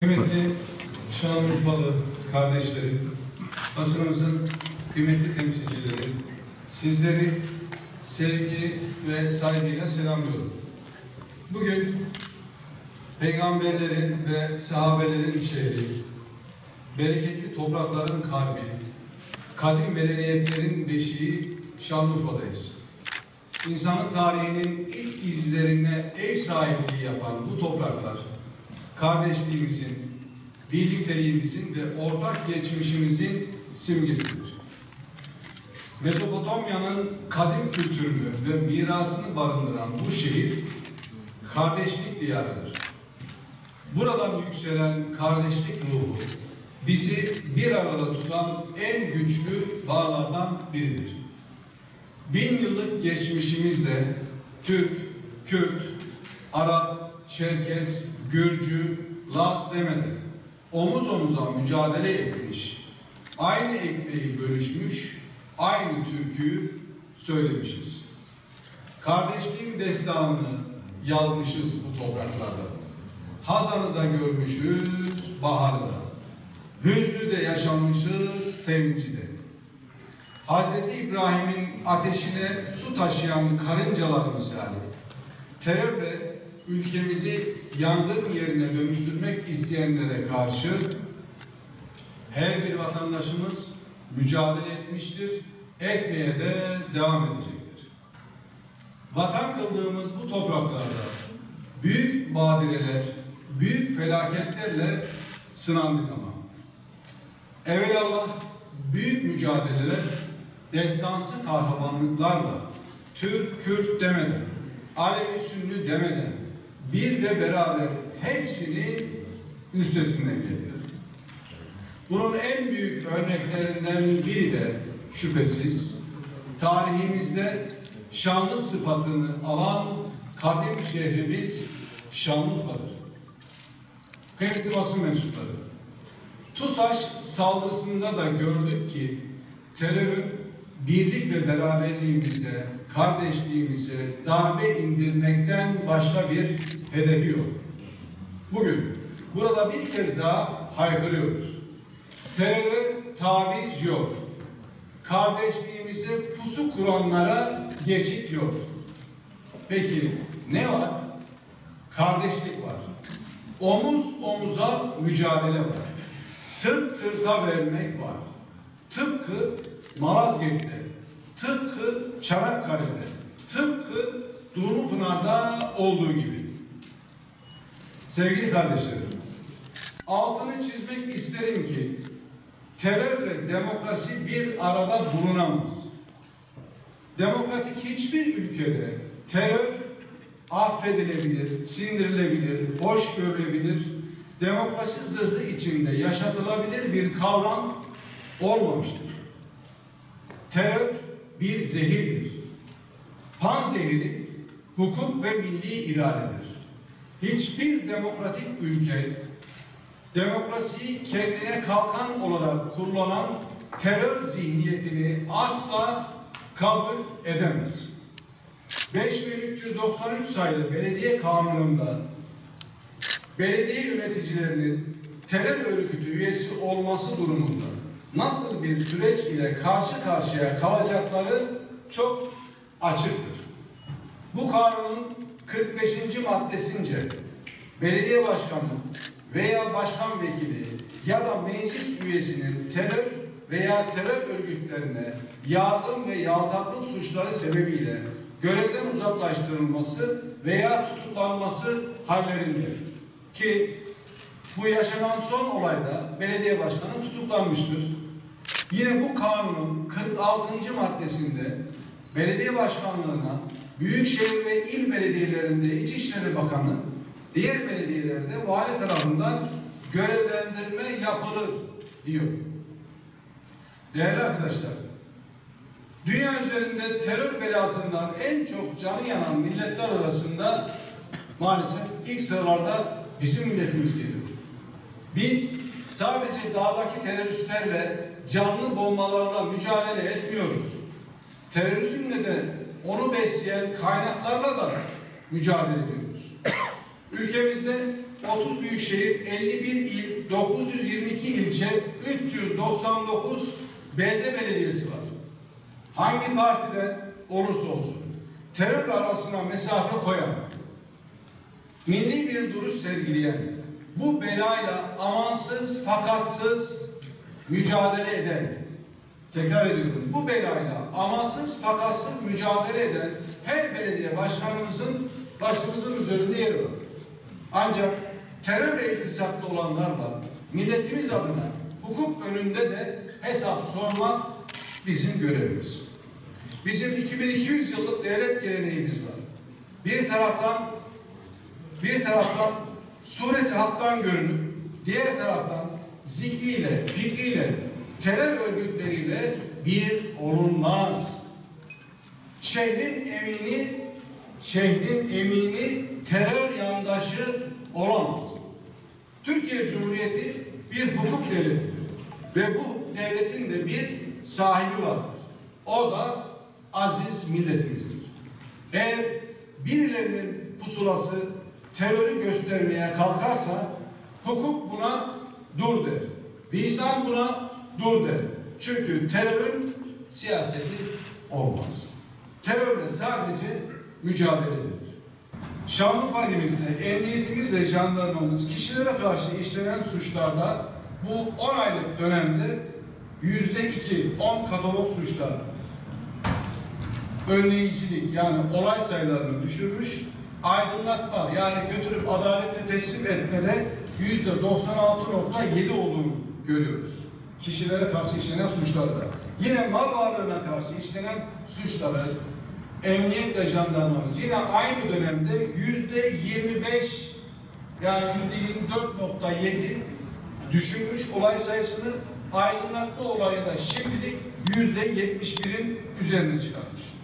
Kıymetli Şanlıurfalı kardeşlerim, basınımızın kıymetli temsilcileri, sizleri sevgi ve saygıyla selamlıyorum. Bugün peygamberlerin ve sahabelerin şehri, bereketli toprakların kalbi, kadim medeniyetlerin beşiği Şanlıurfa'dayız. İnsanlık tarihinin ilk izlerine ev sahipliği yapan bu topraklar, kardeşliğimizin, birlikteliğimizin ve ortak geçmişimizin simgesidir. Mezopotamya'nın kadim kültürünü ve mirasını barındıran bu şehir, kardeşlik diyarıdır. Buradan yükselen kardeşlik ruhu, bizi bir arada tutan en güçlü bağlardan biridir. 1000 yıllık geçmişimizde Türk, Kürt, Arap, Çerkes, Gürcü, Laz demeden omuz omuza mücadele etmiş, aynı ekmeği bölüşmüş, aynı türküyü söylemişiz. Kardeşliğin destanını yazmışız bu topraklarda. Hazanı da görmüşüz, baharı da. Hüznü de yaşamışız, sevinci de. Hazreti İbrahim'in ateşine su taşıyan karıncalar misali, terörle ülkemizi yangın yerine dönüştürmek isteyenlere karşı her bir vatandaşımız mücadele etmiştir, etmeye de devam edecektir. Vatan kıldığımız bu topraklarda büyük badireler, büyük felaketlerle sınandık ama. Evelallah büyük mücadeleler, destansı kahramanlıklarla, Türk, Kürt demeden, Alevi, Sünni demeden, bir ve beraber hepsini üstesinden geldi. Bunun en büyük örneklerinden biri de şüphesiz tarihimizde şanlı sıfatını alan kadim şehrimiz Şanlıurfa'dır. Kıymetli basın mensupları, TUSAŞ saldırısında da gördük ki terörün birlik ve beraberliğimize, kardeşliğimize darbe indirmekten başka bir hedefi yok. Bugün burada bir kez daha haykırıyoruz. Teröre taviz yok. Kardeşliğimize pusu kuranlara geçit yok. Peki ne var? Kardeşlik var. Omuz omuza mücadele var. Sırt sırta vermek var. Tıpkı Malazgirt'te, tıpkı Çanakkale'de, tıpkı Dumlupınar'da olduğu gibi. Sevgili kardeşlerim, altını çizmek isterim ki terörle demokrasi bir arada bulunamaz. Demokratik hiçbir ülkede terör affedilebilir, sindirilebilir, hoş görülebilir, demokrasi zırhı içinde yaşatılabilir bir kavram olmamıştır. Terör bir zehirdir. Panzehiri hukuk ve milli iradedir. Hiçbir demokratik ülke demokrasiyi kendine kalkan olarak kullanan terör zihniyetini asla kabul edemez. 5393 sayılı belediye kanununda belediye yöneticilerinin terör örgütü üyesi olması durumunda nasıl bir süreç ile karşı karşıya kalacakları çok açıktır. Bu kanunun 45. maddesince belediye başkanı veya başkan vekili ya da meclis üyesinin terör veya terör örgütlerine yardım ve yaltaklık suçları sebebiyle görevden uzaklaştırılması veya tutuklanması hallerinde ki bu yaşanan son olayda belediye başkanı tutuklanmıştır. Yine bu kanunun 46. maddesinde belediye başkanlığına büyükşehir ve il belediyelerinde İçişleri Bakanı, diğer belediyelerde vali tarafından görevlendirme yapılır diyor. Değerli arkadaşlar, dünya üzerinde terör belasından en çok canı yanan milletler arasında maalesef ilk sıralarda bizim milletimiz geliyor. Biz sadece dağdaki teröristlerle, canlı bombalarla mücadele etmiyoruz. Terörizmle de onu besleyen kaynaklarla da mücadele ediyoruz. Ülkemizde 30 büyükşehir, 51 il, 922 ilçe, 399 belde belediyesi var. Hangi partiden olursa olsun terörle arasına mesafe koyan, milli bir duruş sergileyen, bu belayla amansız, fakatsız mücadele eden, tekrar ediyorum, bu belayla amansız, fakatsız mücadele eden her belediye başımızın üzerinde yeri var. Ancak terörle iltisaklı olanlarla milletimiz adına hukuk önünde de hesap sormak bizim görevimiz. Bizim 2200 yıllık devlet geleneğimiz var. Bir taraftan sureti haktan görünüp diğer taraftan zikriyle, fikriyle, terör örgütleriyle bir olunmaz. Şehrin emini terör yandaşı olamaz. Türkiye Cumhuriyeti bir hukuk devleti ve bu devletin de bir sahibi vardır. O da aziz milletimizdir. Eğer birilerinin pusulası terörü göstermeye kalkarsa hukuk buna dur der. Vicdan buna dur der. Çünkü terörün siyaseti olmaz. Terörle sadece mücadele edilir. Şanlıurfa ilimizde emniyetimiz ve jandarmamız kişilere karşı işlenen suçlarda bu 10 aylık dönemde %2, 10 katalog suçlar önleyicilik yani olay sayılarını düşürmüş, aydınlatma yani götürüp adalete teslim etmede %96.7 olduğunu görüyoruz. Kişilere karşı işlenen suçlarda. Yine mal varlığına karşı işlenen suçları emniyet ve jandarmamız yine aynı dönemde %25 yani %24.7 düşürmüş olay sayısını, aydınlatma olayında şimdilik %71'in üzerine çıkarmış.